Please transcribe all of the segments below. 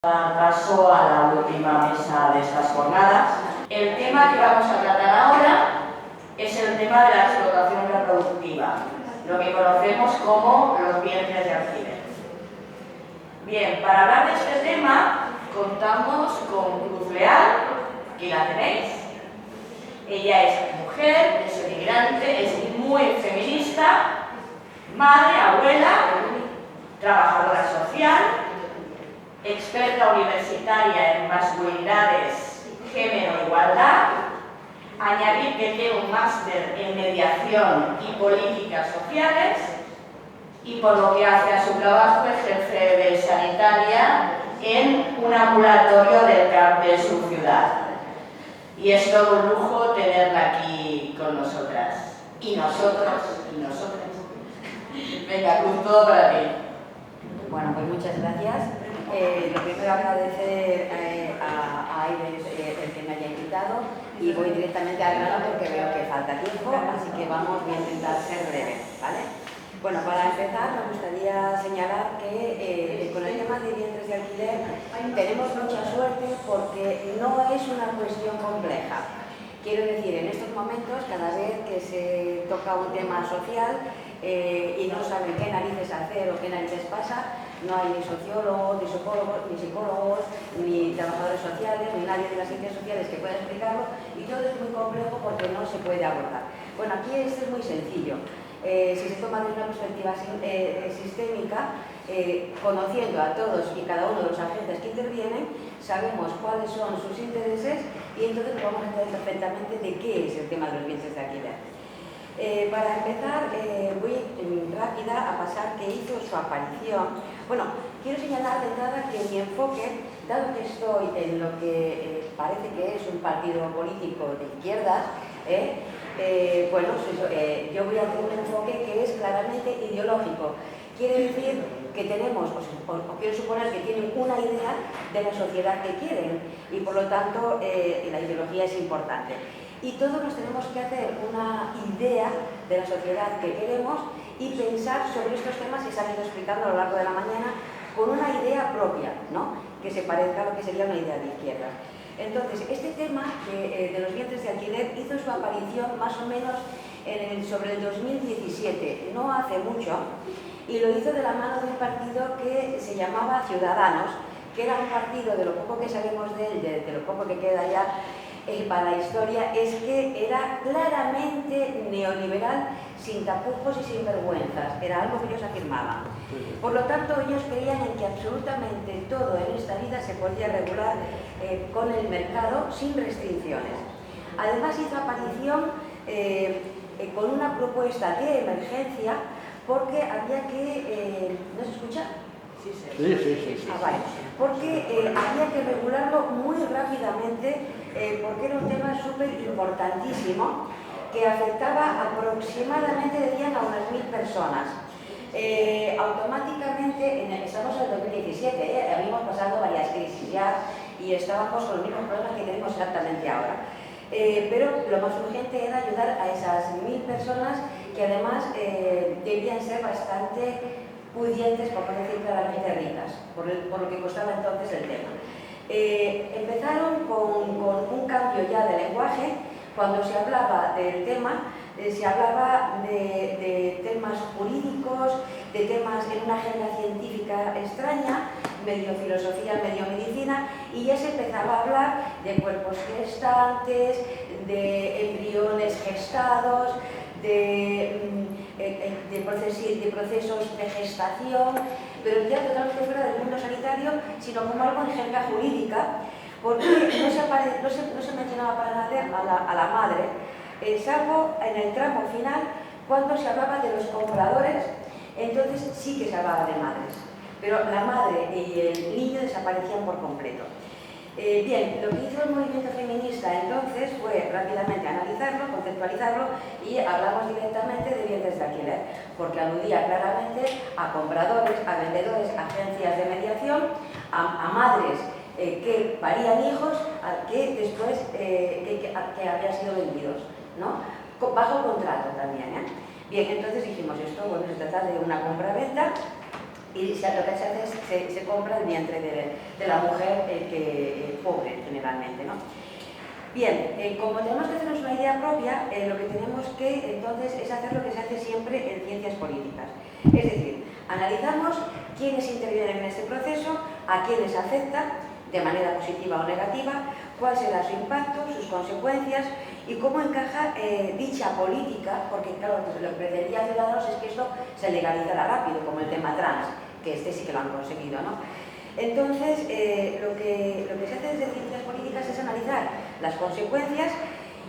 Dar paso a la última mesa de estas jornadas. El tema que vamos a tratar ahora es el tema de la explotación reproductiva, lo que conocemos como los vientres de alquiler. Bien, para hablar de este tema contamos con Cruz Leal, que la tenéis. Ella es mujer, es emigrante, es muy feminista, madre, abuela, trabajadora social, experta universitaria en masculinidades, género e igualdad. Añadir que tiene un máster en mediación y políticas sociales y por lo que hace a su trabajo ejerce de sanitaria en un ambulatorio del CAP de su ciudad. Y es todo un lujo tenerla aquí con nosotras. Y nosotros, y nosotras. Venga, Cruz, todo para ti. Bueno, pues muchas gracias. Lo primero agradecer a Aires el que me haya invitado y voy directamente al grano porque veo que falta tiempo, así que voy a intentar ser breve, ¿vale? Bueno, para empezar me gustaría señalar que con el tema de vientres de alquiler tenemos mucha suerte porque no es una cuestión compleja. Quiero decir, en estos momentos, cada vez que se toca un tema social y no saben qué narices hacer o qué narices pasa, no hay ni sociólogos, ni psicólogos, ni trabajadores sociales, ni nadie de las ciencias sociales que pueda explicarlo, y todo es muy complejo porque no se puede abordar. Bueno, aquí esto es muy sencillo. Si se toma desde una perspectiva sistémica, conociendo a todos y cada uno de los agentes que intervienen, sabemos cuáles son sus intereses y entonces nos vamos a enterar perfectamente de qué es el tema de los vientres de alquiler. Para empezar, voy rápida a pasar que hizo su aparición. Bueno, quiero señalar de entrada que mi enfoque, dado que estoy en lo que parece que es un partido político de izquierdas, bueno, yo voy a hacer un enfoque que es claramente ideológico. Quiere decir que tenemos, o quiero suponer que tienen una idea de la sociedad que quieren y por lo tanto la ideología es importante. Y todos nos tenemos que hacer una idea de la sociedad que queremos y pensar sobre estos temas que se han ido explicando a lo largo de la mañana con una idea propia, ¿no? Que se parezca a lo que sería una idea de izquierda. Entonces, este tema de los vientres de alquiler hizo su aparición más o menos sobre el 2017, no hace mucho, y lo hizo de la mano de un partido que se llamaba Ciudadanos, que era un partido, de lo poco que sabemos de él, de lo poco que queda ya para la historia, es que era claramente neoliberal, sin tapujos y sin vergüenzas, era algo que ellos afirmaban. Por lo tanto, ellos creían en que absolutamente todo en esta vida se podía regular con el mercado sin restricciones. Además hizo aparición con una propuesta de emergencia porque había que... ¿no se escucha? Sí. Vale. Porque había que regularlo muy rápidamente porque era un tema súper importantísimo que afectaba aproximadamente, decían, a unas 1000 personas. Automáticamente, estamos en el 2017, habíamos pasado varias crisis ya y estábamos con los mismos problemas que tenemos exactamente ahora. Pero lo más urgente era ayudar a esas 1000 personas que además debían ser bastante pudientes, por no decir claramente ricas, por lo que costaba entonces el tema. Empezaron con un cambio ya de lenguaje. Cuando se hablaba del tema, se hablaba de temas jurídicos, de temas en una agenda científica extraña, medio filosofía, medio medicina, y ya se empezaba a hablar de cuerpos gestantes, de embriones gestados, de procesos de gestación, pero ya totalmente fuera del mundo sanitario, sino como algo en jerga jurídica, porque no se mencionaba para nada a la madre, salvo en el tramo final, cuando se hablaba de los compradores, entonces sí que se hablaba de madres, pero la madre y el niño desaparecían por completo. Bien, lo que hizo el movimiento feminista entonces fue rápidamente analizarlo, conceptualizarlo y hablamos directamente de vientres de alquiler, porque aludía claramente a compradores, a vendedores, a agencias de mediación, a madres que parían hijos que después que habían sido vendidos, ¿no? Bajo contrato también, ¿eh? Bien, entonces dijimos esto, bueno, se trata de una compra-venta y lo que se hace es se compra el vientre de la mujer pobre generalmente, ¿no? Bien, como tenemos que hacernos una idea propia, lo que tenemos que entonces es hacer lo que se hace siempre en ciencias políticas. Es decir, analizamos quiénes intervienen en este proceso, a quiénes afecta de manera positiva o negativa, cuál será su impacto, sus consecuencias y cómo encaja dicha política, porque claro, lo que pretendía Ciudadanos es que esto se legalizara rápido, como el tema trans, que este sí que lo han conseguido, ¿no? Entonces, lo que se hace desde ciencias políticas es analizar las consecuencias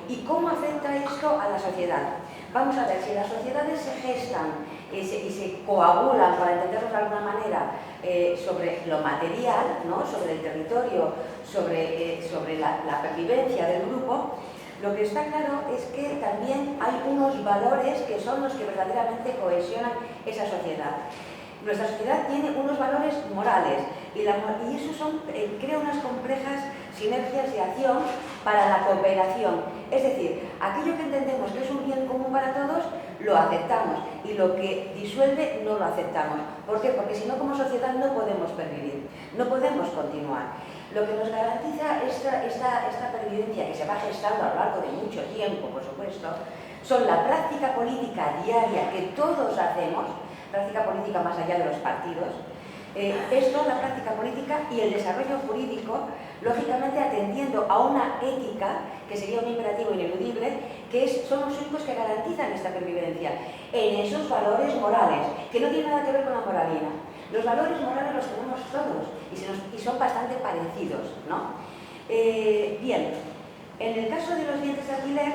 y cómo afecta esto a la sociedad. Vamos a ver si las sociedades se gestan y se coagulan, para entenderlo de alguna manera, sobre lo material, ¿no? Sobre el territorio, sobre la pervivencia del grupo. Lo que está claro es que también hay unos valores que son los que verdaderamente cohesionan esa sociedad. Nuestra sociedad tiene unos valores morales y eso crea unas complejas sinergias de acción para la cooperación. Es decir, aquello que entendemos que es un bien común para todos, lo aceptamos y lo que disuelve no lo aceptamos. ¿Por qué? Porque si no, como sociedad no podemos pervivir, no podemos continuar. Lo que nos garantiza esta pervivencia, que se va gestando a lo largo de mucho tiempo, por supuesto, son la práctica política diaria que todos hacemos, práctica política más allá de los partidos, esto, la práctica política y el desarrollo jurídico, lógicamente atendiendo a una ética, que sería un imperativo ineludible, que son los únicos que garantizan esta pervivencia, en esos valores morales, que no tienen nada que ver con la moralina. Los valores morales los tenemos todos y son bastante parecidos, ¿no? Bien, en el caso de los vientres de alquiler,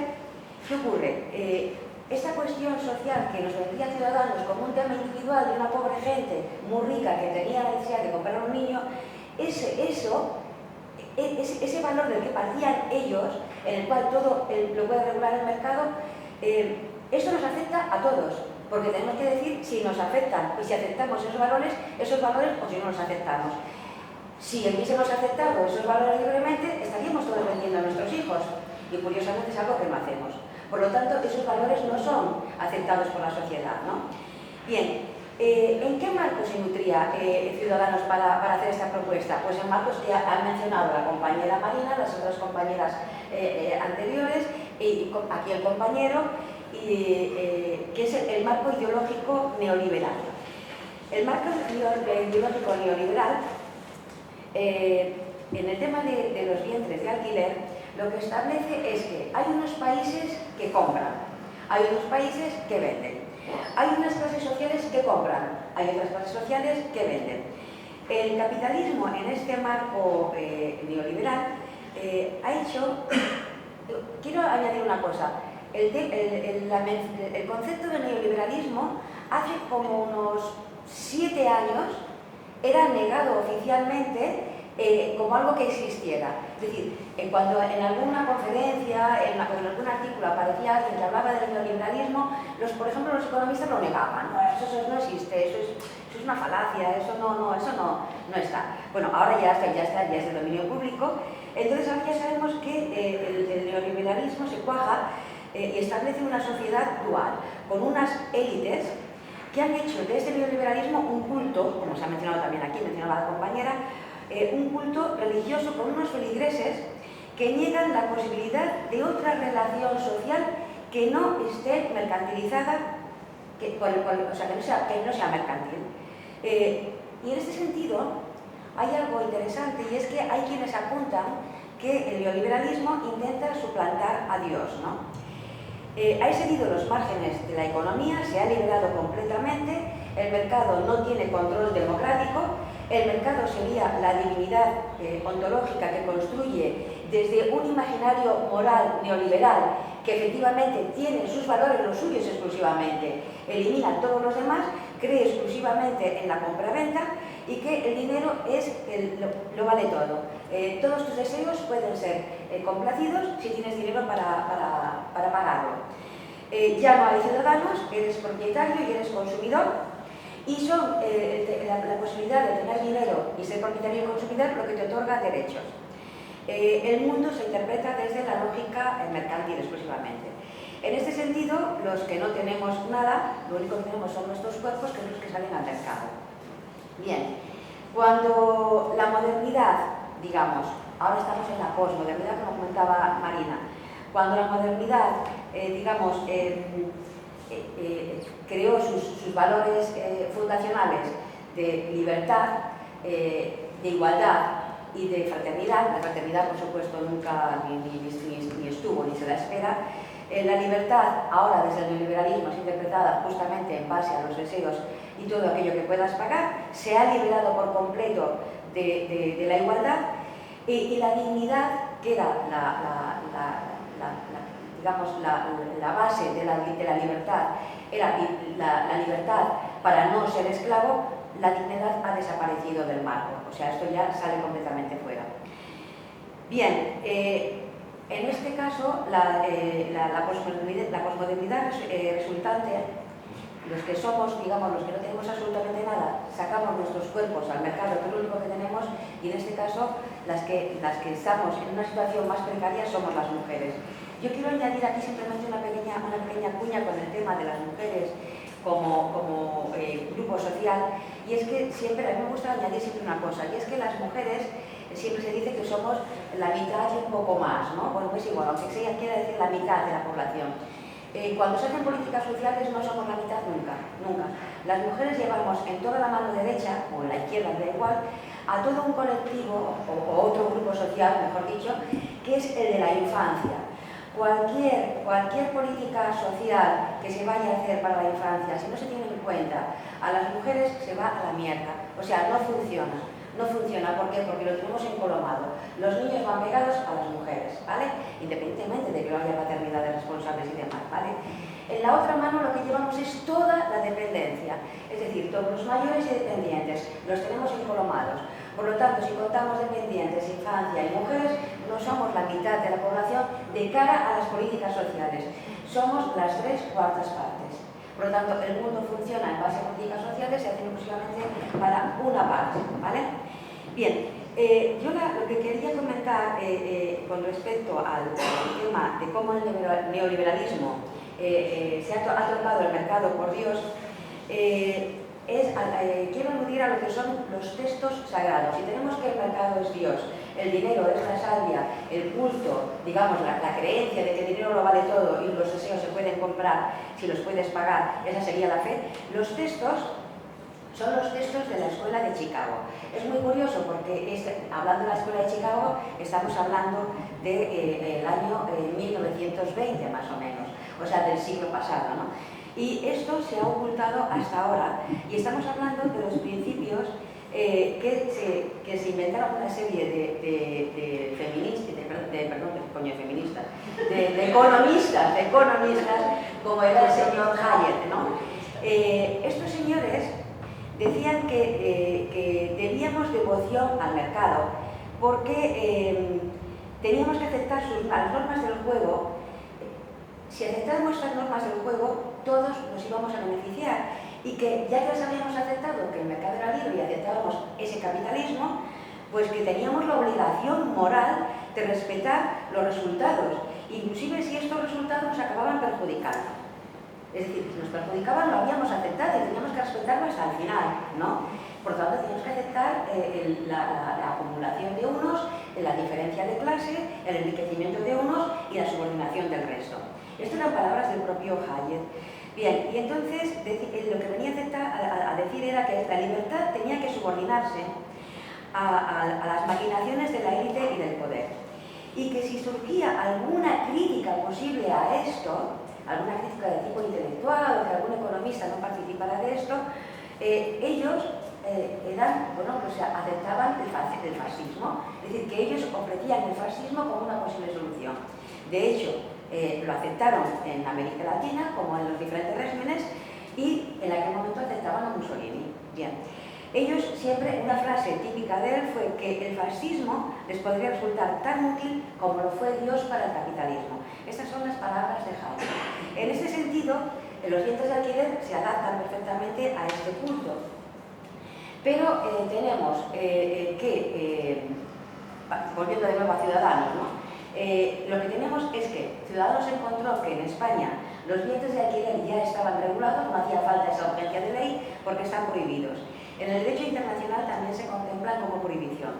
¿qué ocurre? Esta cuestión social que nos vendía Ciudadanos como un tema individual de una pobre gente muy rica que tenía la necesidad de comprar a un niño, ese valor del que partían ellos, en el cual todo lo puede regular el mercado, esto nos afecta a todos, porque tenemos que decir si nos afectan y si aceptamos esos valores o si no los aceptamos. Si hubiésemos aceptado esos valores libremente, estaríamos todos vendiendo a nuestros hijos y curiosamente es algo que no hacemos. Por lo tanto, esos valores no son aceptados por la sociedad, ¿no? Bien, ¿en qué marco se nutría Ciudadanos para hacer esta propuesta? Pues en marcos que ha mencionado la compañera Marina, las otras compañeras anteriores, y aquí el compañero, que es el marco ideológico neoliberal. El marco ideológico neoliberal, en el tema de los vientres de alquiler, lo que establece es que hay unos países que compran, hay unos países que venden, hay unas clases sociales que compran, hay otras clases sociales que venden. El capitalismo en este marco neoliberal ha hecho... Quiero añadir una cosa, el concepto de neoliberalismo hace como unos 7 años era negado oficialmente como algo que existiera. Es decir, cuando en alguna conferencia, en algún artículo aparecía alguien que hablaba del neoliberalismo, por ejemplo, los economistas lo negaban. No, eso no existe, eso es una falacia, eso no está. Bueno, ahora ya es de dominio público. Entonces ahora ya sabemos que el neoliberalismo se cuaja y establece una sociedad dual, con unas élites que han hecho de este neoliberalismo un culto, como se ha mencionado también aquí, mencionaba la compañera, un culto religioso con unos feligreses que niegan la posibilidad de otra relación social que no esté mercantilizada, que no sea mercantil. Y en este sentido hay algo interesante, y es que hay quienes apuntan que el neoliberalismo intenta suplantar a Dios, ¿no? Ha excedido los márgenes de la economía, se ha liberado completamente, el mercado no tiene control democrático, el mercado sería la divinidad ontológica que construye desde un imaginario moral neoliberal que efectivamente tiene sus valores, los suyos exclusivamente, elimina todos los demás, cree exclusivamente en la compraventa y que el dinero lo vale todo. Todos tus deseos pueden ser complacidos si tienes dinero para pagarlo. Ya no hay ciudadanos, eres propietario y eres consumidor, y son la posibilidad de tener dinero y ser propietario y consumidor lo que te otorga derechos. El mundo se interpreta desde la lógica mercantil exclusivamente. En este sentido, los que no tenemos nada, lo único que tenemos son nuestros cuerpos, que son los que salen al mercado. Bien, cuando la modernidad, digamos, ahora estamos en la posmodernidad, como comentaba Marina, cuando la modernidad, digamos, creó sus valores fundacionales de libertad, de igualdad y de fraternidad, la fraternidad por supuesto nunca ni estuvo ni se la espera, la libertad ahora desde el neoliberalismo es interpretada justamente en base a los deseos y todo aquello que puedas pagar, se ha liberado por completo de la igualdad y la dignidad, que era digamos, la base de la libertad, era la libertad para no ser esclavo, la dignidad ha desaparecido del marco, o sea, esto ya sale completamente fuera. Bien, en este caso, la posmodernidad resultante, los que somos, digamos, los que no tenemos absolutamente nada, sacamos nuestros cuerpos al mercado, que es lo único que tenemos, y en este caso, las que estamos en una situación más precaria somos las mujeres. Yo quiero añadir aquí simplemente una pequeña cuña con el tema de las mujeres como grupo social, y es que siempre, a mí me gusta añadir siempre una cosa, y es que las mujeres siempre se dice que somos la mitad y un poco más, ¿no? Bueno, pues igual, aunque sea quiera decir la mitad de la población. Cuando se hacen políticas sociales no somos la mitad nunca, nunca. Las mujeres llevamos en toda la mano derecha, o en la izquierda, da igual, a todo un colectivo, o otro grupo social, mejor dicho, que es el de la infancia. Cualquier política social que se vaya a hacer para la infancia, si no se tiene en cuenta a las mujeres, se va a la mierda. O sea, no funciona. No funciona, ¿por qué? Porque lo tenemos encolomado. Los niños van pegados a las mujeres, ¿vale? Independientemente de que no haya paternidades responsables y demás, ¿vale? En la otra mano lo que llevamos es toda la dependencia. Es decir, todos los mayores y dependientes los tenemos encolomados. Por lo tanto, si contamos dependientes, infancia y mujeres, no somos la mitad de la población de cara a las políticas sociales. Somos las 3/4 partes. Por lo tanto, el mundo funciona en base a políticas sociales y hace exclusivamente para una parte, ¿vale? Bien, yo lo que quería comentar con respecto al tema de cómo el neoliberalismo se ha tocado el mercado por Dios, quiero aludir a lo que son los textos sagrados. Si tenemos que el mercado es Dios, el dinero es la salvia, el culto, digamos, la creencia de que el dinero lo vale todo y los deseos se pueden comprar si los puedes pagar, esa sería la fe. Los textos son los textos de la Escuela de Chicago. Es muy curioso porque, hablando de la Escuela de Chicago, estamos hablando del año 1920 más o menos, o sea, del siglo pasado, ¿no? Y esto se ha ocultado hasta ahora. Y estamos hablando de los principios que se inventaron una serie de economistas, como era el señor Hayek, ¿no? Estos señores decían que debíamos devoción al mercado porque teníamos que aceptar las normas del juego. Si aceptamos estas normas del juego, todos nos íbamos a beneficiar, y que ya que las habíamos aceptado, que el mercado era libre y aceptábamos ese capitalismo, pues que teníamos la obligación moral de respetar los resultados, inclusive si estos resultados nos acababan perjudicando. Es decir, si nos perjudicaban lo habíamos aceptado y teníamos que respetarlo hasta el final, ¿no? Por lo tanto, teníamos que aceptar la acumulación de unos, la diferencia de clase, el enriquecimiento de unos y la subordinación del resto. Estas eran palabras del propio Hayek. Bien, y entonces lo que venía a decir era que la libertad tenía que subordinarse a las maquinaciones de la élite y del poder. Y que si surgía alguna crítica posible a esto, alguna crítica de tipo intelectual o que algún economista no participara de esto, ellos aceptaban el fascismo, es decir, que ellos ofrecían el fascismo como una posible solución. De hecho, lo aceptaron en América Latina, como en los diferentes regímenes, y en aquel momento aceptaban a Mussolini. Bien. Ellos siempre, una frase típica de él fue que el fascismo les podría resultar tan útil como lo fue Dios para el capitalismo. Estas son las palabras de Hayek. En este sentido, los dientes de alquiler se adaptan perfectamente a este punto. Pero tenemos volviendo de nuevo a Ciudadanos, ¿no? Lo que tenemos es que Ciudadanos encontró que en España Los vientres de alquiler ya estaban regulados, no hacía falta esa urgencia de ley porque están prohibidos. En el derecho internacional también se contempla como prohibición.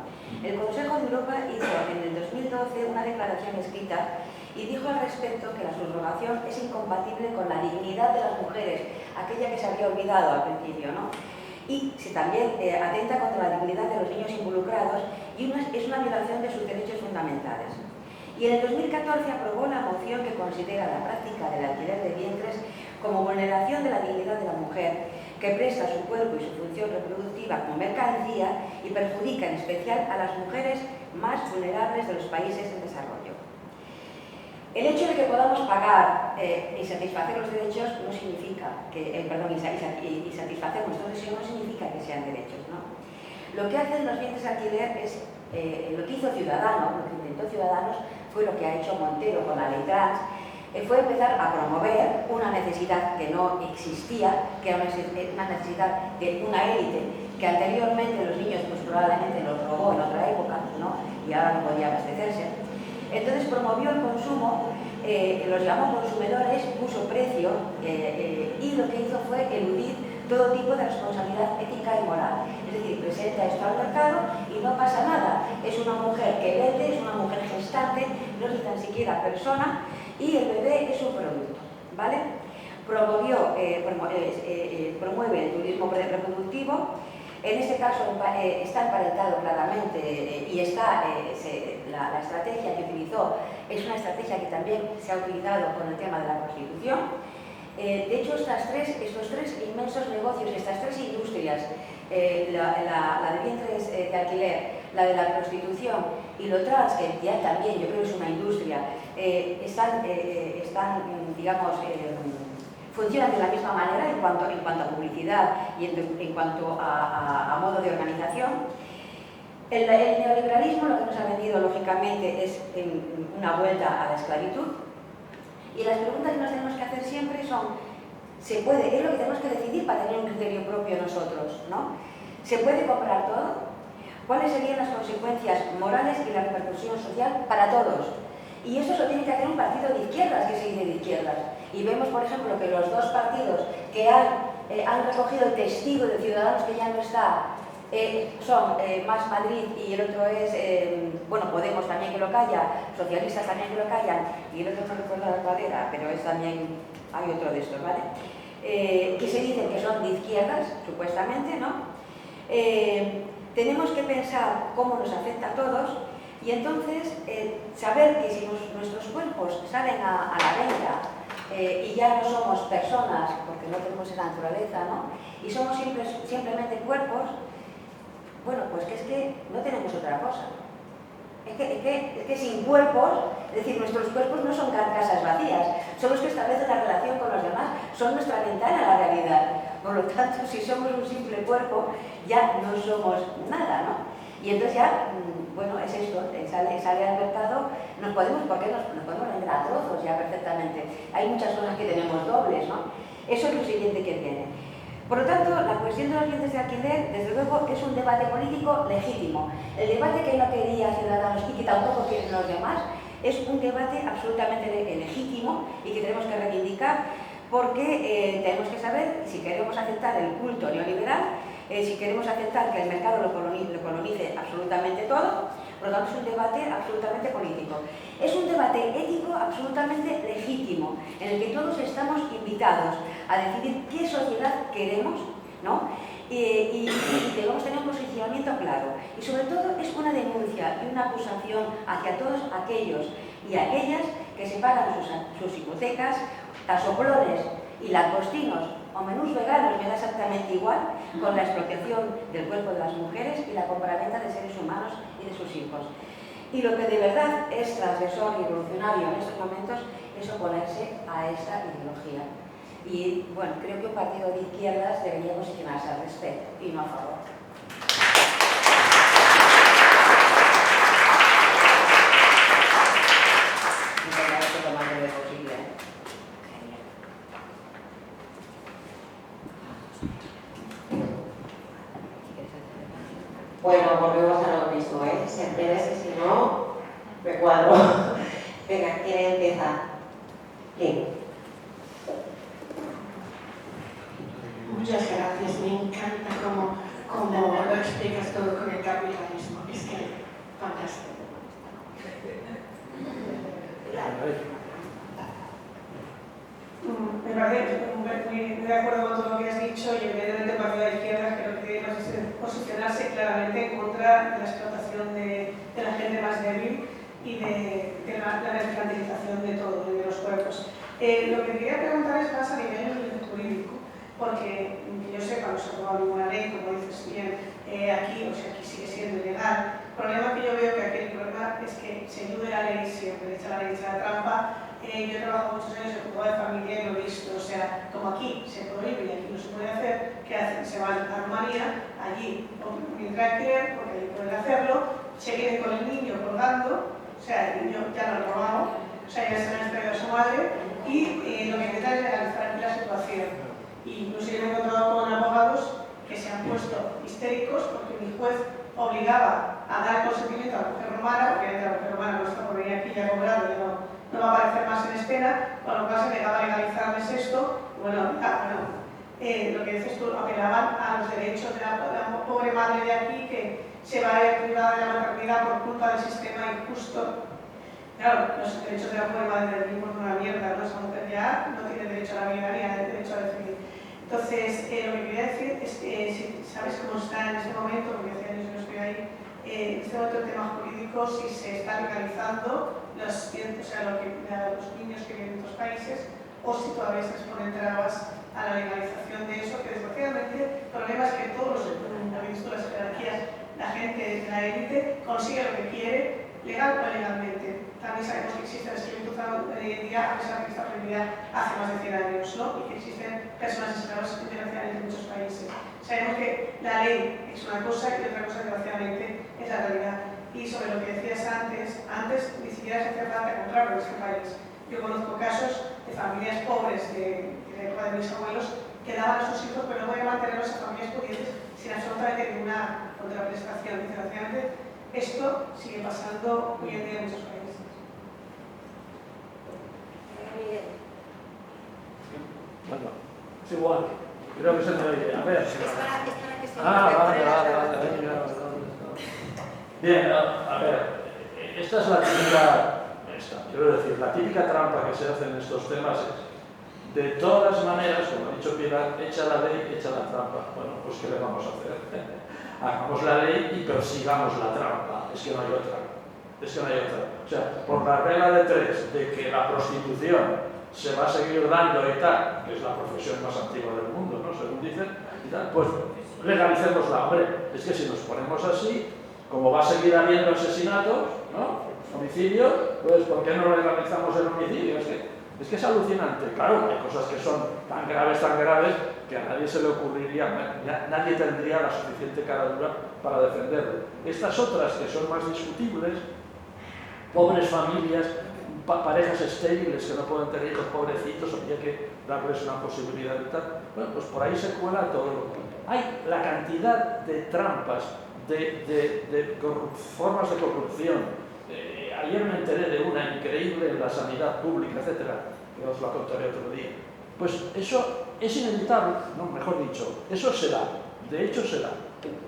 El Consejo de Europa hizo en el 2012 una declaración escrita y dijo al respecto que la subrogación es incompatible con la dignidad de las mujeres, aquella que se había olvidado al principio, ¿no? Y también atenta contra la dignidad de los niños involucrados y es una violación de sus derechos fundamentales. Y en el 2014 aprobó la moción que considera la práctica del alquiler de vientres como vulneración de la dignidad de la mujer, que presta su cuerpo y su función reproductiva como mercancía y perjudica en especial a las mujeres más vulnerables de los países en desarrollo. El hecho de que podamos pagar y satisfacer los derechos no significa que, y satisfacer nuestros deseos no significa que sean derechos, ¿no? Lo que hacen los vientres de alquiler es, lo que hizo Ciudadanos, lo que intentó Ciudadanos, fue lo que ha hecho Montero con la ley trans, fue empezar a promover una necesidad que no existía, que era una necesidad de una élite que anteriormente los niños pues probablemente los robó en otra época, ¿no? Y ahora no podía abastecerse. Entonces promovió el consumo, los llamó consumidores, puso precio y lo que hizo fue eludir todo tipo de responsabilidad ética y moral. Es decir, presenta esto al mercado y no pasa nada. Es una mujer que vende, es una mujer gestante, no es ni tan siquiera persona, y el bebé es un producto, ¿vale? Promueve el turismo reproductivo. En este caso está emparentado claramente y la estrategia que utilizó es una estrategia que también se ha utilizado con el tema de la prostitución. De hecho, estos tres inmensos negocios, estas tres industrias, la de vientres de alquiler, la de la prostitución y lo trans, que ya también yo creo que es una industria, funcionan de la misma manera en cuanto a publicidad y en cuanto a modo de organización. El neoliberalismo lo que nos ha vendido, lógicamente, es una vuelta a la esclavitud. Y las preguntas que nos tenemos que hacer siempre son, es lo que tenemos que decidir para tener un criterio propio nosotros, ¿no? ¿Se puede comprar todo? ¿Cuáles serían las consecuencias morales y la repercusión social para todos? Y eso lo tiene que hacer un partido de izquierdas, que se dice de izquierdas. Y vemos, por ejemplo, que los dos partidos que han recogido el testigo de Ciudadanos que ya no está, son Más Madrid y el otro es, Podemos también que lo calla, socialistas también que lo callan, y el otro no recuerdo cuál era, pero es también, hay otro de estos, ¿vale? Que se dicen que son de izquierdas, supuestamente, ¿no? Tenemos que pensar cómo nos afecta a todos y entonces saber que si nuestros cuerpos salen a la venta y ya no somos personas, porque no tenemos esa naturaleza, ¿no? Y somos simplemente cuerpos, bueno, pues que es que no tenemos otra cosa. Es que sin cuerpos, es decir, nuestros cuerpos no son carcasas vacías, son los que establecen la relación con los demás, son nuestra ventana a la realidad. Por lo tanto, si somos un simple cuerpo, ya no somos nada, ¿no? Y entonces ya, es esto, sale al mercado, nos podemos vender a trozos ya perfectamente. Hay muchas cosas que tenemos dobles, ¿no? Eso es lo siguiente que viene. Por lo tanto, la cuestión de los vientres de alquiler, desde luego, es un debate político legítimo. El debate que no quería Ciudadanos y que tampoco quieren los demás es un debate absolutamente legítimo y que tenemos que reivindicar porque tenemos que saber si queremos aceptar el culto neoliberal, si queremos aceptar que el mercado lo colonice absolutamente todo. Por lo tanto, es un debate absolutamente político. Es un debate ético absolutamente legítimo, en el que todos estamos invitados a decidir qué sociedad queremos, ¿no? Y debemos tener un posicionamiento claro. Y sobre todo es una denuncia y una acusación hacia todos aquellos y aquellas que se pagan sus hipotecas, casoplones y langostinos o menús veganos, me da exactamente igual, con la explotación del cuerpo de las mujeres y la compraventa de seres humanos y de sus hijos. Y lo que de verdad es transgresor y revolucionario en estos momentos es oponerse a esta ideología. Y bueno, creo que un partido de izquierdas debería posicionarse al respecto y no a favor. Intentaré lo más breve posible. Bueno, volvemos a lo mismo, ¿eh? Siempre ves que si no, me cuadro. Venga, ¿quién empieza? ¿Quién? explicas todo con el capitalismo. Es que, fantástico. Me parece muy de acuerdo con todo lo que has dicho y evidentemente el Partido de la Izquierda creo que debe posicionarse claramente en contra de la explotación de la gente más débil y de la mercantilización de todo, de los cuerpos. Lo que quería preguntar es más a nivel jurídico, porque yo sé cuando se aprueba ninguna ley, como dices bien, aquí sigue siendo ilegal. El problema que yo veo que aquí el problema es que se elude la ley siempre, echa la ley, echa la trampa. Yo he trabajado muchos años en juzgado de familia y lo he visto, o sea, como aquí se prohíbe y aquí no se puede hacer, ¿qué hacen? Se van a Rumanía, allí mientras quieren, porque allí pueden hacerlo, se queden con el niño colgando, o sea, el niño ya lo han robado, o sea, ya se lo han traído a su madre, y lo que intentan es legalizar aquí la situación. Incluso yo me he encontrado con abogados que se han puesto histéricos porque mi juez obligaba a dar consentimiento a la mujer romana, porque la mujer romana no está por venir aquí ya cobrado, no va a aparecer más en escena, con lo cual se negaba a legalizarles esto. Lo que dices tú, apelaban a los derechos de la pobre madre de aquí que se va a ver privada de la maternidad por culpa del sistema injusto. Claro, los derechos de la pobre madre de aquí por una mierda, ¿no? Esa mujer ya no tiene derecho a la vida ni a derecho a decidir. Entonces, lo que quería decir es que si sabes cómo está en este momento, porque hace años que no estoy ahí, en este momento el tema jurídico, si se está legalizando los niños que viven en otros países o si todavía se exponen trabas a la legalización de eso, que desgraciadamente el problema es que todos las jerarquías, la gente de la élite consigue lo que quiere, legal o ilegalmente. También sabemos que existe la esclavitud hoy en día, a pesar de que está prohibida hace más de 100 años, ¿no? Y que existen personas esclavas internacionales en muchos países. Sabemos que la ley es una cosa y otra cosa, desgraciadamente, es la realidad. Y sobre lo que decías antes ni siquiera se hacía falta comprarlo en este país. Yo conozco casos de familias pobres de la época de mis abuelos que daban a sus hijos, pero no podían mantenerlos a familias pudientes sin absolutamente ninguna contraprestación. Desgraciadamente, esto sigue pasando hoy en día en muchos países. Bueno, es igual. Creo que se me oye. A ver. Vale. Bien, a ver. Esta es la típica. Quiero decir, la típica trampa que se hace en estos temas es, de todas maneras, como ha dicho Pilar, echa la ley, echa la trampa. Bueno, pues ¿qué le vamos a hacer? Hagamos la ley y persigamos la trampa. Es que no hay otra. O sea, por la regla de 3 de que la prostitución se va a seguir dando y tal, que es la profesión más antigua del mundo, ¿no? Según dicen, y tal, pues legalicémosla. Hombre, es que si nos ponemos así, como va a seguir habiendo asesinatos, ¿no? Homicidios, pues ¿por qué no legalizamos el homicidio? Es que es alucinante. Claro, hay cosas que son tan graves, que a nadie se le ocurriría, nadie tendría la suficiente cara dura para defenderlo. Estas otras que son más discutibles, pobres familias, parejas estériles que no pueden tener hijos, pobrecitos, habría que darles una posibilidad y tal. Bueno, pues por ahí se cuela todo. Hay la cantidad de trampas, de formas de corrupción. Ayer me enteré de una increíble en la sanidad pública, etcétera, que os la contaré otro día. Pues eso es inevitable, no, mejor dicho, eso se da, de hecho se da.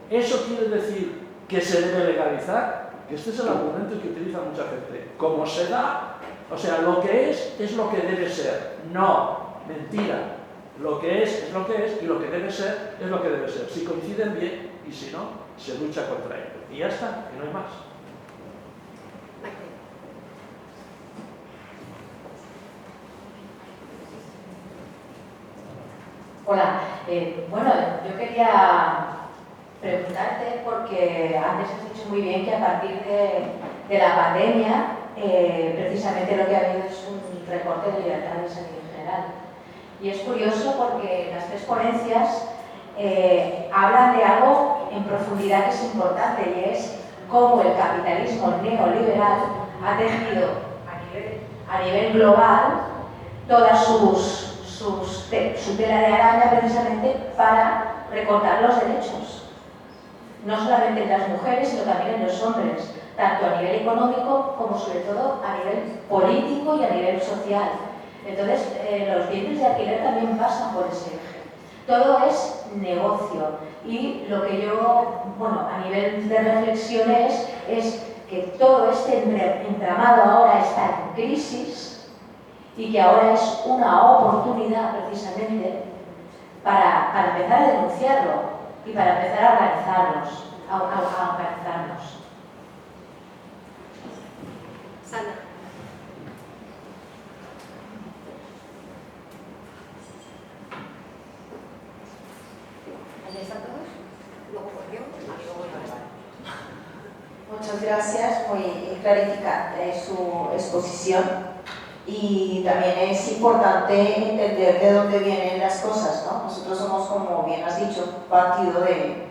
¿Eso quiere decir que se debe legalizar? Que este es el argumento que utiliza mucha gente. Como se da, o sea, lo que es lo que debe ser. No, mentira. Lo que es lo que es y lo que debe ser es lo que debe ser. Si coinciden bien y si no, se lucha contra ello. Y ya está, y no hay más. Hola, bueno, yo quería preguntarte porque antes has dicho muy bien que a partir de la pandemia precisamente lo que ha habido es un recorte de libertades a nivel general. Y es curioso porque las 3 ponencias hablan de algo en profundidad que es importante y es cómo el capitalismo neoliberal ha tejido a nivel global todas su tela de araña precisamente para recortar los derechos, no solamente en las mujeres, sino también en los hombres, tanto a nivel económico como sobre todo a nivel político y a nivel social. Entonces, los bienes de alquiler también pasan por ese eje. Todo es negocio. Y lo que yo, bueno, a nivel de reflexión es que todo este entramado ahora está en crisis y que ahora es una oportunidad precisamente para empezar a denunciarlo y para empezar a organizarnos. Sandra. ¿Ahí están todos? Luego voy yo, luego voy a grabar. Muchas gracias, muy clarificante su exposición y también es importante entender de dónde vienen las cosas, ¿no? Nosotros somos, como bien has dicho, partido de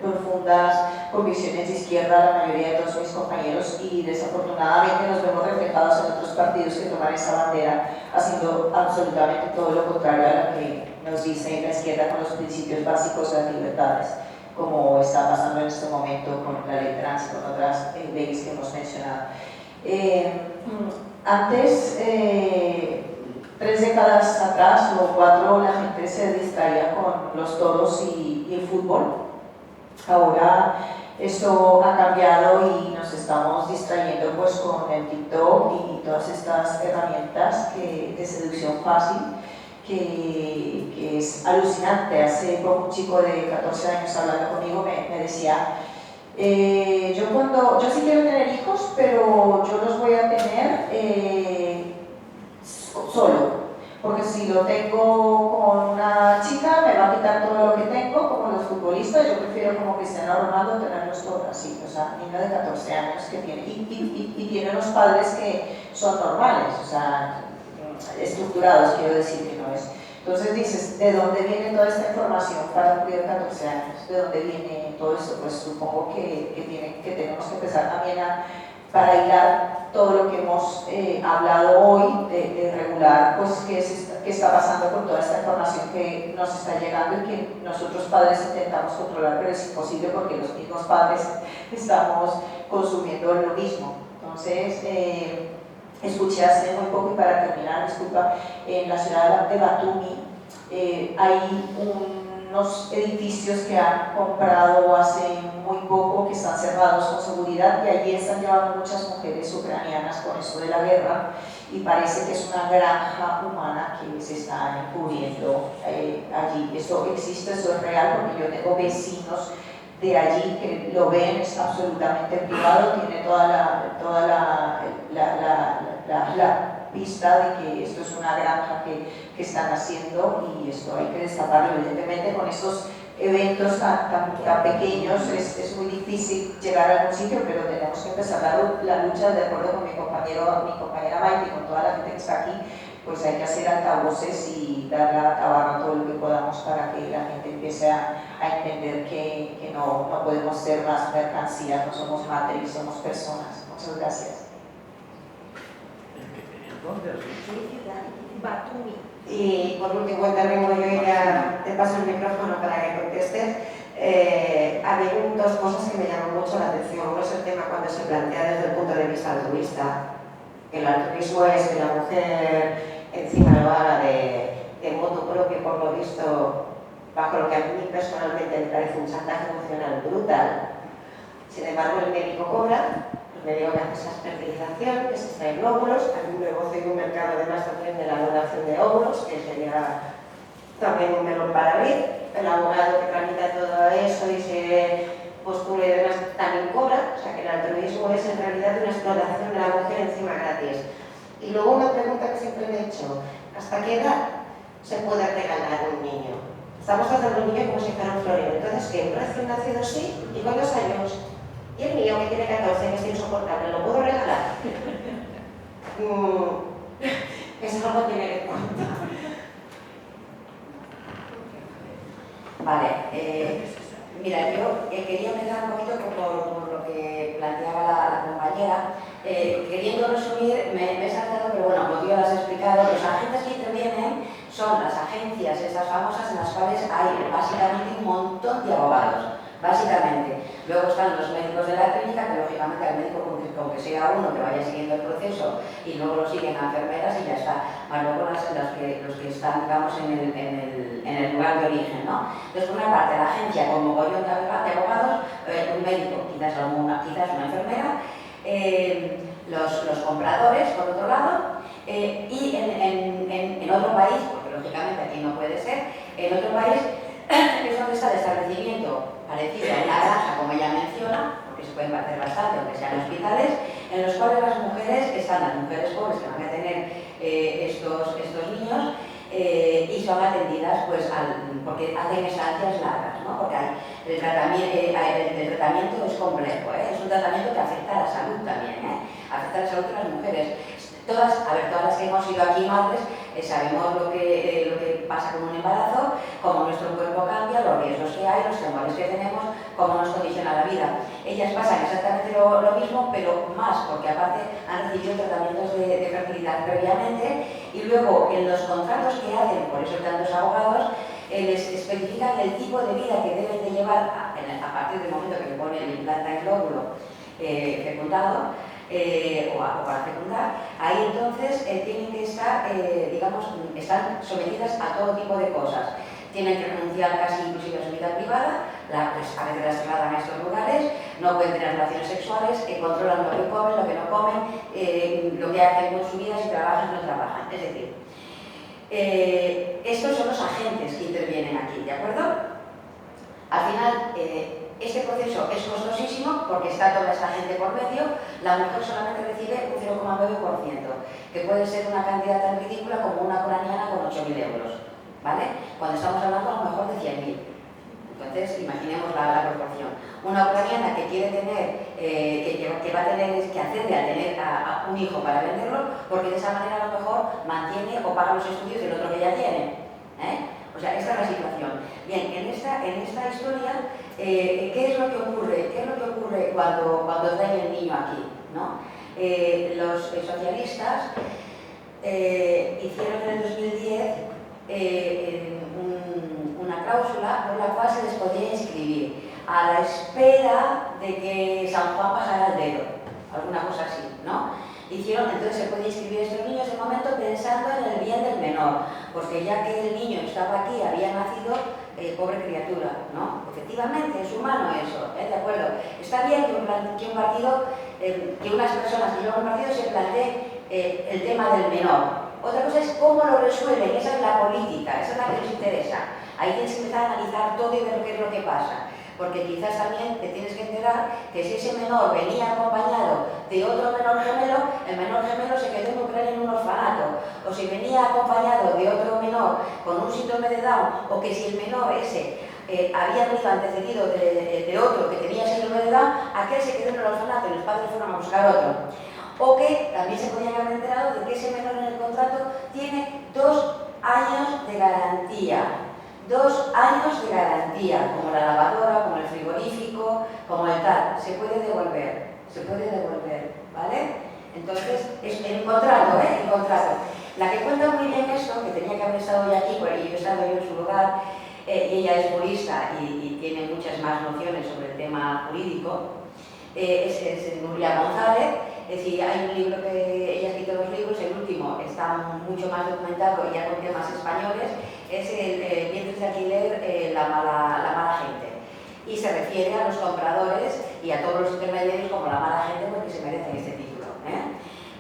profundas convicciones de izquierda, la mayoría de todos mis compañeros, y desafortunadamente nos vemos reflejados en otros partidos que toman esa bandera haciendo absolutamente todo lo contrario a lo que nos dice la izquierda con los principios básicos de las libertades, como está pasando en este momento con la ley trans y con otras leyes que hemos mencionado. Antes, 3 décadas atrás o 4, la gente se distraía con los toros y el fútbol. Ahora esto ha cambiado y nos estamos distrayendo pues con el TikTok y todas estas herramientas de seducción fácil, que es alucinante. Hace poco un chico de 14 años hablando conmigo me decía, yo sí quiero tener hijos, pero yo los voy a tener solo, porque si lo tengo con una chica me va a quitar todo lo que tengo, como los futbolistas. Yo prefiero como Cristiano Ronaldo tenerlos todos así, o sea, niño de 14 años que tiene, y tiene unos padres que son normales, o sea, estructurados, quiero decir que no es. Entonces dices, ¿de dónde viene toda esta información para un crío de 14 años? ¿De dónde viene todo esto? Pues supongo que tenemos que empezar también para hilar todo lo que hemos hablado hoy, de regular pues qué está pasando con toda esta información que nos está llegando y que nosotros padres intentamos controlar, pero es imposible porque los mismos padres estamos consumiendo lo mismo. Entonces, escuché hace muy poco, y para terminar, disculpa, en la ciudad de Batumi hay unos edificios que han comprado hace muy poco, que están cerrados con seguridad, y allí están llevando muchas mujeres ucranianas con esto de la guerra, y parece que es una granja humana que se está encubriendo allí. Esto existe, esto es real, porque yo tengo vecinos de allí que lo ven, es absolutamente privado, tiene toda la pista de que esto es una granja que están haciendo, y esto hay que destaparlo. Evidentemente con estos eventos tan pequeños es muy difícil llegar a algún sitio, pero tenemos que empezar la lucha, de acuerdo con mi compañera Maite y con toda la gente que está aquí. Pues hay que hacer altavoces y dar la tabarra todo lo que podamos para que la gente empiece a entender que no podemos ser más mercancías, no somos matriz, somos personas. Muchas gracias. ¿Dónde has dicho? Batumi. Y por último intervengo yo y ya te paso el micrófono para que contestes. A mí 2 cosas que me llaman mucho la atención. Uno es el tema cuando se plantea desde el punto de vista altruista, que el altruismo es que la mujer encima lo haga de motu propio, por lo visto, bajo lo que a mí personalmente me parece un chantaje emocional brutal. Sin embargo, el médico cobra, el médico que hace esa fertilización, que se extraen óvulos, hay un negocio y un mercado además también de la donación de óvulos, que sería también un melón para abrir. El abogado que tramita todo eso y se postula y demás también cobra, o sea que el altruismo es en realidad una explotación de la mujer encima gratis. Y luego una pregunta que siempre me he hecho, ¿hasta qué edad se puede regalar un niño? Estamos tratando a un niño como si fuera un florero, entonces ¿qué? ¿Un recién nacido sí? ¿Y cuántos años? Y el mío que tiene 14 años es insoportable, ¿lo puedo regalar? Es algo a tener en cuenta. Vale, mira, yo quería empezar un poquito por lo que planteaba la compañera. Queriendo resumir, me he saltado, pero bueno, como tú ya lo has explicado, los agentes que intervienen son las agencias, esas famosas, en las cuales hay básicamente un montón de abogados. básicamente. Luego están los médicos de la clínica, que lógicamente al médico con que sea uno que vaya siguiendo el proceso y luego lo siguen a enfermeras y ya está. Más luego los que están, digamos, en el lugar de origen, ¿no? Entonces, por una parte, la agencia con mogollón de abogados, un médico, quizás una enfermera, los compradores, por otro lado, y en otro país, porque lógicamente aquí no puede ser, en otro país que es donde está el establecimiento parecido a una granja, como ella menciona, porque se pueden parecer bastante, aunque sean hospitales, en los cuales las mujeres pobres que van a tener estos niños y son atendidas pues, porque hacen estancias largas, ¿no? Porque el tratamiento es complejo, es un tratamiento que afecta a la salud también, afecta a la salud de las mujeres. Todas las que hemos ido aquí madres sabemos lo que pasa con un embarazo, cómo nuestro cuerpo cambia, los riesgos que hay, los temores que tenemos, cómo nos condiciona la vida. Ellas pasan exactamente lo mismo, pero más, porque aparte han recibido tratamientos de fertilidad previamente y luego en los contratos que hacen, por eso tantos abogados, les especifican el tipo de vida que deben de llevar a partir del momento que le ponen el implante el óvulo fecundado, o para fecundar, ahí entonces tienen que estar, están sometidas a todo tipo de cosas. Tienen que renunciar casi inclusive a su vida privada, a veces las trasladan a estos lugares, no pueden tener relaciones sexuales, controlan lo que comen, lo que no comen, lo que hacen con su vida, si trabajan o no trabajan. Es decir, estos son los agentes que intervienen aquí, ¿de acuerdo? Al final, este proceso es costosísimo porque está toda esta gente por medio, la mujer solamente recibe un 0,9%, que puede ser una cantidad tan ridícula como una ucraniana con 8.000 euros, ¿vale? Cuando estamos hablando a lo mejor de 100.000. Entonces, imaginemos la proporción. Una ucraniana que quiere tener, que va a tener, que accede a tener a un hijo para venderlo, porque de esa manera a lo mejor mantiene o paga los estudios del otro que ya tiene, O sea, esta es la situación. Bien, en esta historia, ¿qué es lo que ocurre? ¿Qué es lo que ocurre cuando traen el niño aquí? ¿No? Los socialistas hicieron en el 2010 una cláusula por la cual se les podía inscribir a la espera de que San Juan pasara el dedo, alguna cosa así, ¿no? Entonces se puede inscribir a estos niños de momento pensando en el bien del menor, porque ya que el niño estaba aquí, había nacido, pobre criatura, ¿no? Efectivamente, es humano eso, ¿de acuerdo? Está bien que un partido, que unas personas que llevan un partido se plantee el tema del menor. Otra cosa es cómo lo resuelven, esa es la política, esa es la que les interesa. Ahí tienes que empezar a analizar todo y ver qué es lo que pasa. Porque quizás también te tienes que enterar que si ese menor venía acompañado de otro menor gemelo, el menor gemelo se quedó en Ucrania en un orfanato. O si venía acompañado de otro menor con un síndrome de Down, o que si el menor ese había venido antecedido de otro que tenía síndrome de Down, aquel se quedó en el orfanato y los padres fueron a buscar otro. O que también se podían haber enterado de que ese menor en el contrato tiene 2 años de garantía. 2 años de garantía, como la lavadora, como el frigorífico, como el tal. Se puede devolver, ¿vale? Entonces, es en contrato, en contrato. La que cuenta muy bien esto, que tenía que haber estado ya aquí, porque yo he estado yo en su lugar, y ella es jurista y tiene muchas más nociones sobre el tema jurídico, es Nuria González. Es decir, hay un libro que ella ha escrito 2 libros, el último está mucho más documentado y ya con temas españoles, es el Vientres de alquiler, la mala gente. Y se refiere a los compradores y a todos los intermediarios como la mala gente porque se merecen este título.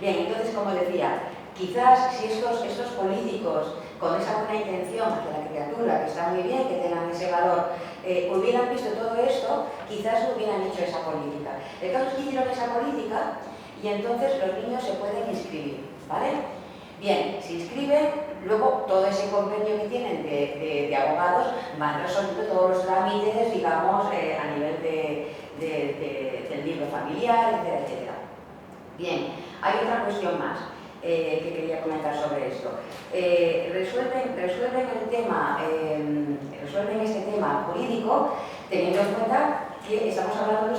Bien, entonces, como decía, quizás si estos políticos con esa buena intención hacia la criatura, que está muy bien, que tengan ese valor, hubieran visto todo esto, quizás no hubieran hecho esa política. El caso es que hicieron esa política y entonces los niños se pueden inscribir, ¿vale? Bien, se inscriben, luego todo ese convenio que tienen de abogados van resolviendo todos los trámites, digamos, a nivel del libro familiar, etcétera, etcétera. Bien, hay otra cuestión más que quería comentar sobre esto. Resuelven este tema jurídico teniendo en cuenta que no estamos hablando de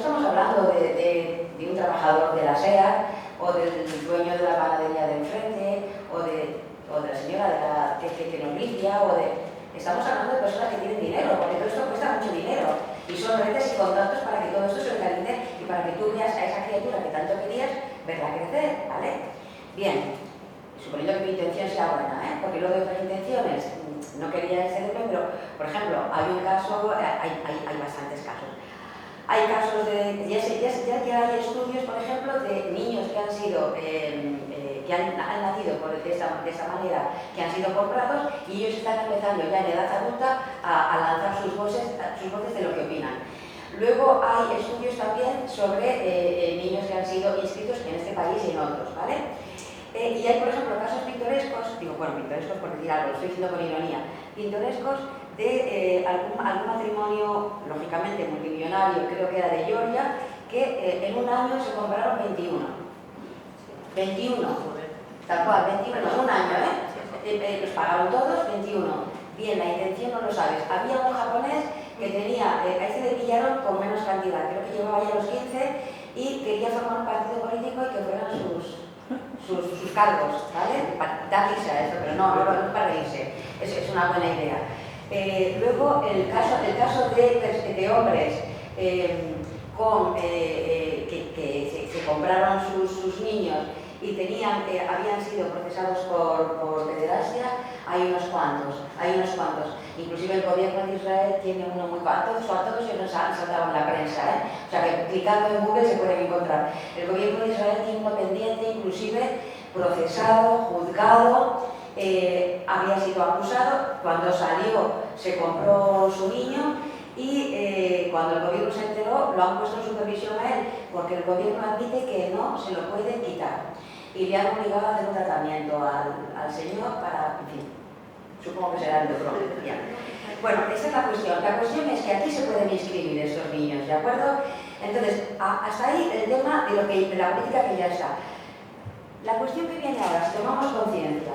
un trabajador de la SEAT o del dueño de la panadería de enfrente o de la señora que nos limpia estamos hablando de personas que tienen dinero, porque todo esto cuesta mucho dinero. Y son redes y contactos para que todo esto se organice y para que tú veas a esa criatura que tanto querías verla crecer, ¿vale? Bien, suponiendo que mi intención sea buena, porque luego de otras intenciones no quería excederme, pero, por ejemplo, hay un caso, hay bastantes casos. Hay casos de, ya hay estudios, por ejemplo, de niños que han sido, que han nacido de esta manera, que han sido comprados y ellos están empezando ya en edad adulta a lanzar sus voces de lo que opinan. Luego hay estudios también sobre niños que han sido inscritos en este país y en otros, ¿vale? Y hay, por ejemplo, casos pintorescos, pintorescos por decir algo, lo estoy diciendo con ironía, pintorescos de algún matrimonio, lógicamente multimillonario, creo que era de Georgia, que en un año se compraron 21. 21, tal cual, 21, en un año, los pagaron todos, 21. Bien, la intención no lo sabes. Había un japonés que tenía, a este le pillaron con menos cantidad, creo que llevaba ya los 15 y quería formar un partido político y que fueran sus cargos, ¿vale? Da risa esto, pero no es para reírse, es una buena idea. Luego el caso de hombres que se compraron sus niños y habían sido procesados por pederastia, hay unos cuantos. Inclusive el gobierno de Israel tiene uno muy todos se nos han saltado en la prensa, o sea que clicando en Google se pueden encontrar. El gobierno de Israel tiene uno pendiente, inclusive procesado, juzgado, había sido acusado, cuando salió se compró su niño y cuando el gobierno se enteró lo han puesto en supervisión a él porque el gobierno admite que no se lo puede quitar y le han obligado a hacer un tratamiento al señor para, en fin, supongo que será el de pronto. Bueno, esa es la cuestión. La cuestión es que aquí se pueden inscribir estos niños, ¿de acuerdo? Entonces, hasta ahí el tema de la política que ya está. La cuestión que viene ahora, si tomamos conciencia,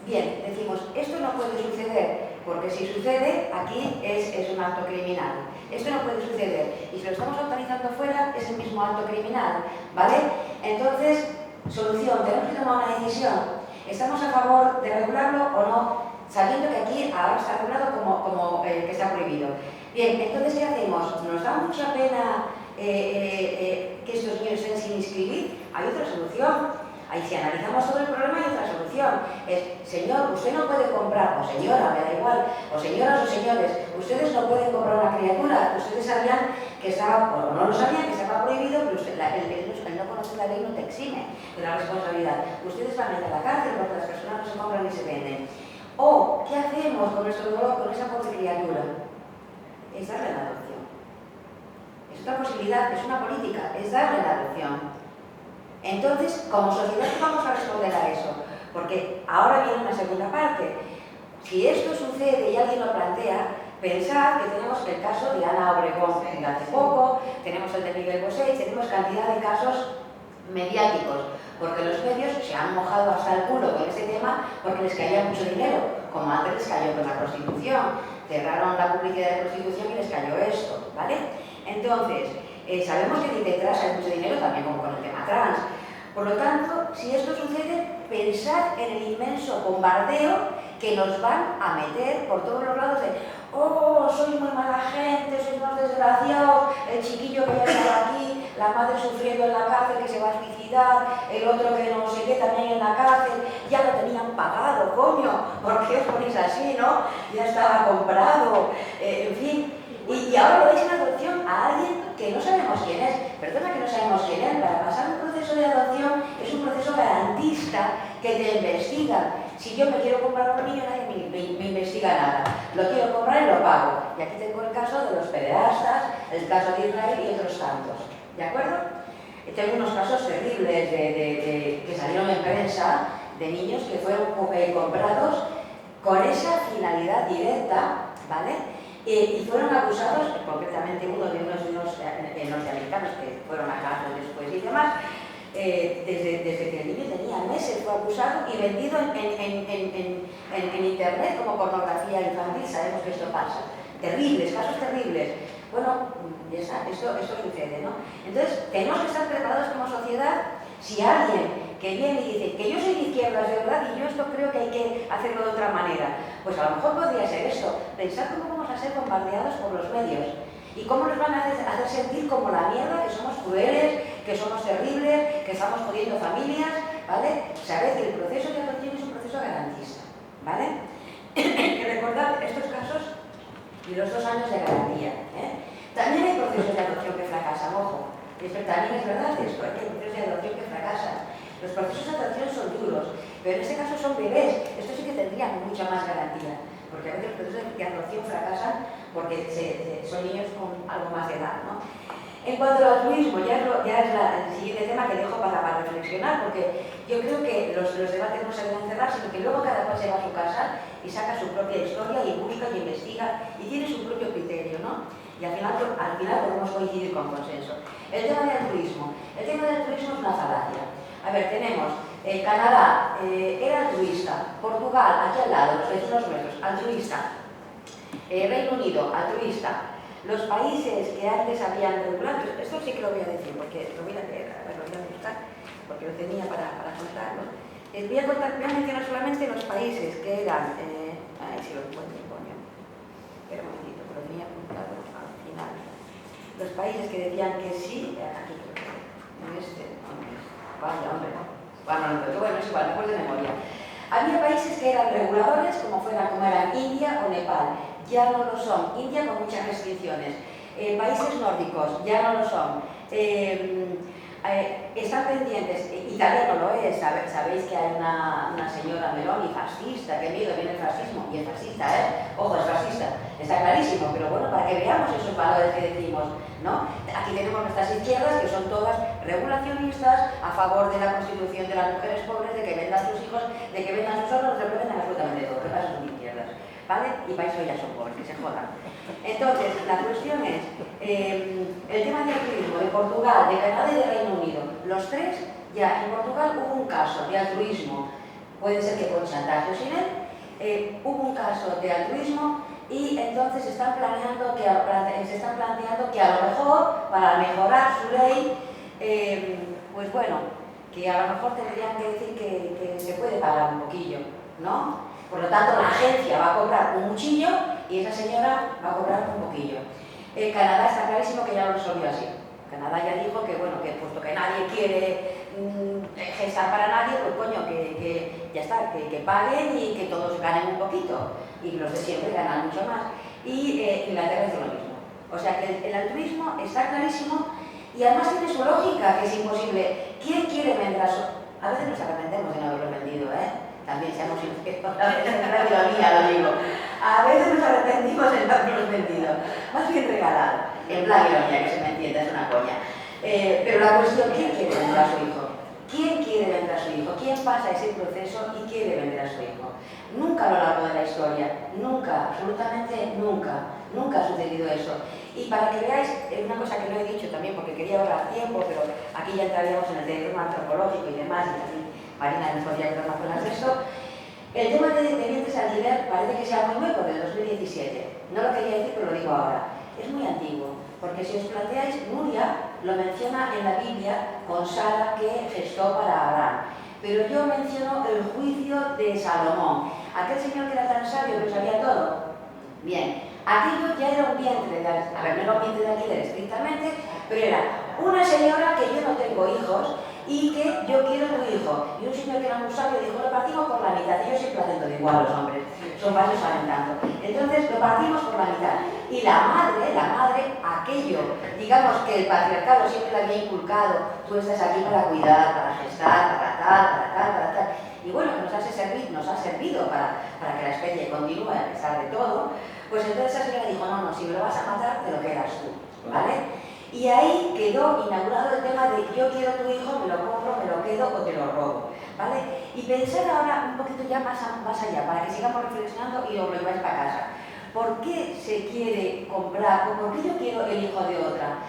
bien, decimos, esto no puede suceder, porque si sucede, aquí es un acto criminal. Esto no puede suceder, y si lo estamos autorizando fuera, es el mismo acto criminal, ¿vale? Entonces, solución, tenemos que tomar una decisión. ¿Estamos a favor de regularlo o no? Sabiendo que aquí ahora está regulado como que está prohibido. Bien, entonces, ¿qué hacemos? ¿Nos da mucha pena que estos niños estén sin inscribir? Hay otra solución. Ahí si analizamos todo el problema hay otra solución. Señor, usted no puede comprar, o señora, me da igual, o señoras o señores, ustedes no pueden comprar una criatura. Ustedes sabían que estaba, o no lo sabían, que estaba prohibido, pero usted, el no conocer la ley no te exime de la responsabilidad. Ustedes van a ir a la cárcel porque las personas no se compran ni se venden. O, ¿qué hacemos con nuestro dolor, con esa pobre criatura? Es darle la adopción. Es otra posibilidad, es una política, es darle la adopción. Entonces, como sociedad, vamos a responder a eso, porque ahora viene una segunda parte. Si esto sucede y alguien lo plantea, pensad que tenemos el caso de Ana Obregón de hace poco, tenemos el de Miguel Bosé, tenemos cantidad de casos mediáticos, porque los medios se han mojado hasta el culo con este tema porque les caía mucho dinero, como antes les cayó con la prostitución, cerraron la publicidad de prostitución y les cayó esto, ¿vale? Entonces, sabemos que detrás hay mucho dinero también como con el tema trans. Por lo tanto, si esto sucede, pensad en el inmenso bombardeo que nos van a meter por todos los lados de oh, sois muy mala gente, sois unos desgraciados, el chiquillo que ya estaba aquí, la madre sufriendo en la cárcel que se va a suicidar, el otro que no sé qué también en la cárcel, ya lo tenían pagado, coño, ¿por qué os ponéis así, no? Ya estaba comprado, en fin. Y ahora lo dais en adopción a alguien que no sabemos quién es. Perdona que no sabemos quién es. Para pasar un proceso de adopción es un proceso garantista que te investiga. Si yo me quiero comprar un niño, nadie me investiga nada. Lo quiero comprar y lo pago. Y aquí tengo el caso de los pederastas, el caso de Israel y otros tantos. ¿De acuerdo? Tengo unos casos terribles que salieron en prensa de niños que fueron comprados con esa finalidad directa, ¿vale? Y fueron acusados, concretamente uno de unos norteamericanos que fueron a cárcel después y demás, desde que el niño tenía meses fue acusado y vendido en internet como pornografía infantil. Sabemos que esto pasa. Terribles, casos terribles. Bueno, ya está, esto sucede, ¿no? Entonces, tenemos que estar preparados como sociedad. Si alguien que viene y dice que yo soy de izquierdas, de verdad, y yo esto creo que hay que hacerlo de otra manera, pues a lo mejor podría ser esto. Pensar cómo vamos a ser bombardeados por los medios ¿Y cómo nos van a hacer sentir como la mierda, que somos crueles, que somos terribles, que estamos jodiendo familias, ¿vale? Sabed que el proceso de adopción es un proceso garantista, ¿vale? Y recordad estos casos y los 2 años de garantía, ¿eh? También hay procesos de adopción que fracasan, ojo. Esto también es verdad, esto, hay procesos de adopción que fracasan. Los procesos de adopción son duros, pero en este caso son bebés. Estos sí que tendrían mucha más garantía, porque a veces los procesos de adopción fracasan porque son niños con algo más de edad, ¿no? En cuanto al altruismo, ya es el siguiente tema que dejo para reflexionar, porque yo creo que los debates no se deben cerrar, sino que luego cada cual se va a su casa y saca su propia historia y busca y investiga y tiene su propio criterio, ¿no? Y al final podemos coincidir con consenso. El tema del altruismo. El tema del altruismo es una falacia. A ver, tenemos Canadá, era altruista. Portugal, aquí al lado, los vecinos nuestros, altruista. Reino Unido, altruista. Los países que antes habían regulado, esto sí que lo voy a decir, porque lo voy a leer, a ver, lo voy a buscar, porque lo tenía para contarlo. Voy a mencionar solamente los países que eran, a ver si lo encuentro, coño. Espera un momentito, que lo tenía apuntado al final. Los países que decían que sí, aquí creo, en este, vaya hombre, bueno, es igual, me acuerdo de memoria. Había países que eran reguladores, como eran India o Nepal. Ya no lo son. India con muchas restricciones. Países nórdicos ya no lo son. Están pendientes. Italia no lo es. Sabéis que hay una señora Meloni fascista, que miedo viene el fascismo. Y es fascista, ¿eh? Ojo, es fascista. Está clarísimo. Pero bueno, para que veamos esos valores que decimos, ¿no? Aquí tenemos nuestras izquierdas, que son todas regulacionistas, a favor de la constitución de las mujeres pobres, de que vendan sus hijos, de que vendan sus órganos, de que vendan absolutamente todo. ¿Qué pasa? Son izquierdas. ¿Vale? Y para eso ya son pobres, que se jodan. Entonces, la cuestión es, el tema del altruismo de Portugal, de Canadá y de Reino Unido, los tres, ya en Portugal hubo un caso de altruismo, puede ser que con chantaje o sin él, hubo un caso de altruismo y entonces se están planteando que a lo mejor, para mejorar su ley, pues bueno, que a lo mejor tendrían que decir que se puede pagar un poquillo, ¿no? Por lo tanto, la agencia va a cobrar un muchillo y esa señora va a cobrar un poquillo. Canadá está clarísimo que ya lo resolvió así. Canadá ya dijo que, bueno, que puesto que nadie quiere gestar para nadie, pues coño, que ya está, que paguen y que todos ganen un poquito. Y los de siempre ganan mucho más. Y Inglaterra hizo lo mismo. O sea que el altruismo está clarísimo y además tiene su lógica, que es imposible. ¿Quién quiere vender a su...? A veces nos arrepentimos de no haberlo vendido, ¿eh? También seamos sinceros, a veces en la ironía lo digo. A veces nos arrepentimos de no haberlos vendido. Más bien regalado. En plan ironía, que se me entienda, es una coña. Pero la cuestión, ¿quién quiere vender a su hijo? ¿Quién quiere vender a su hijo? ¿Quién pasa ese proceso y quiere vender a su hijo? Nunca a lo largo de la historia, nunca, absolutamente nunca, nunca ha sucedido eso. Y para que veáis, es una cosa que no he dicho también porque quería ahorrar tiempo, pero aquí ya entraríamos en el terreno antropológico y demás, y así Marina nos podría contar más cosas de esto. El tema de vientres de alquiler parece que sea muy nuevo, del 2017. No lo quería decir, pero lo digo ahora. Es muy antiguo, porque si os planteáis, Nuria lo menciona en la Biblia con Sara que gestó para Abraham. Pero yo menciono el juicio de Salomón. Aquel señor que era tan sabio que lo sabía todo. Bien, aquello ya era un vientre de alquiler. A ver, no era un vientre de alquiler estrictamente, pero era una señora que yo no tengo hijos y que yo quiero tu hijo. Y un señor que era muy sabio dijo, lo partimos por la mitad. Y yo siempre haciendo de igual los hombres, son varios saben tanto. Entonces lo partimos por la mitad. Y la madre, aquello, digamos que el patriarcado siempre le había inculcado, tú estás aquí para cuidar, para gestar, para tal. Y bueno, que nos ha servido para que la especie continúe a pesar de todo. Pues entonces esa señora dijo, no, si me lo vas a matar, te lo quedas tú, ¿vale? Y ahí quedó inaugurado el tema de yo quiero tu hijo, me lo compro, me lo quedo o te lo robo, ¿vale? Y pensar ahora un poquito ya más allá, para que sigamos reflexionando y os lo lleváis para casa. ¿Por qué se quiere comprar o por qué yo quiero el hijo de otra?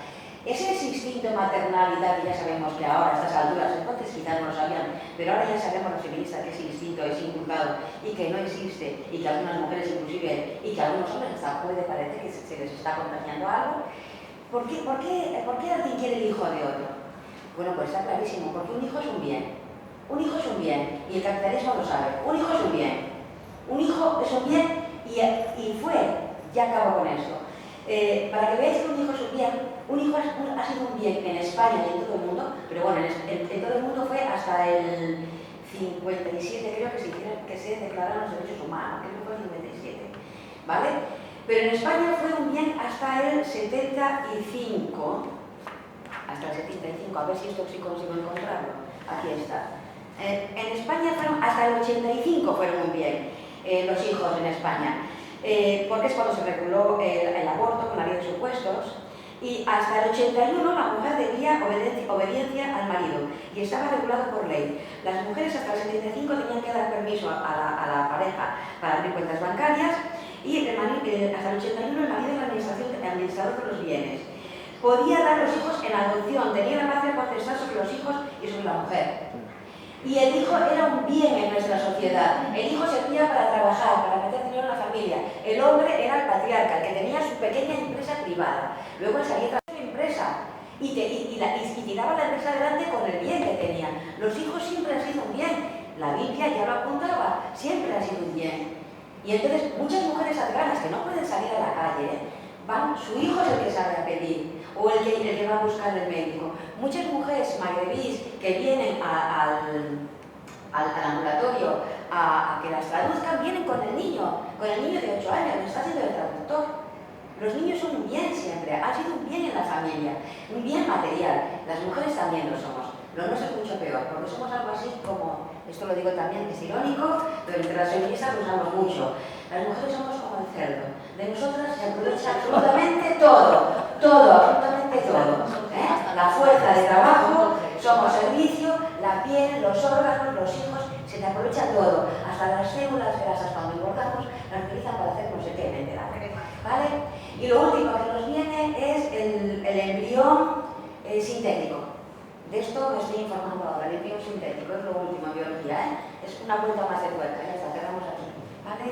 Es ese instinto maternal y tal que ya sabemos que ahora a estas alturas, entonces quizás no lo sabían, pero ahora ya sabemos los feministas que ese instinto es inculcado y que no existe y que algunas mujeres inclusive y que algunos hombres hasta puede parecer que se les está contagiando algo. ¿Por qué alguien quiere el hijo de otro? Bueno, pues está clarísimo, porque un hijo es un bien. Un hijo es un bien, y el capitalismo lo sabe. Un hijo es un bien. Un hijo es un bien y fue, ya acabo con esto. Para que veáis que un hijo es un bien, un hijo ha sido un bien en España y en todo el mundo, pero bueno, en todo el mundo fue hasta el 57, creo que se declararon los derechos humanos, creo que fue el 57, ¿vale? Pero en España fue un bien hasta el 75, a ver si esto sí consigo encontrarlo, aquí está. En España hasta el 85 fueron un bien los hijos en España, porque es cuando se reguló el aborto con la ley de supuestos, y hasta el 81 la mujer debía obediencia al marido y estaba regulado por ley. Las mujeres hasta el 75 tenían que dar permiso a la pareja para abrir cuentas bancarias y hasta el 81 el marido era el administrador de los bienes. Podía dar los hijos en adopción, tenía la patria potestad sobre los hijos y sobre la mujer. Y el hijo era un bien en nuestra sociedad. El hijo servía para trabajar, para meter dinero en la familia. El hombre era el patriarca, el que tenía su pequeña empresa privada. Luego él salía a su empresa y tiraba la empresa adelante con el bien que tenía. Los hijos siempre han sido un bien. La Biblia ya lo apuntaba, siempre ha sido un bien. Y entonces muchas mujeres afganas que no pueden salir a la calle, su hijo es el que sabe a pedir, o el que va a buscar el médico. Muchas mujeres magrebís que vienen al ambulatorio a que las traduzcan, vienen con el niño de 8 años, le está haciendo el traductor. Los niños son un bien siempre, han sido un bien en la familia, un bien material. Las mujeres también lo somos. Lo nuestro es mucho peor, porque somos algo así como, esto lo digo también que es irónico, pero entre las feministas lo usamos mucho. Las mujeres somos como el cerdo. De nosotras se aprovecha absolutamente todo, absolutamente todo. La fuerza de trabajo, somos servicio, la piel, los órganos, los hijos, se te aprovecha todo. Hasta las células grasas cuando engordamos las utilizan para hacer no sé qué, ¿me enteras? ¿Vale? Y lo último que nos viene es el embrión sintético. De esto me estoy informando ahora, el embrión sintético es lo último en biología, ¿eh? Es una vuelta más de tuerca, ya está, cerramos aquí. ¿Vale?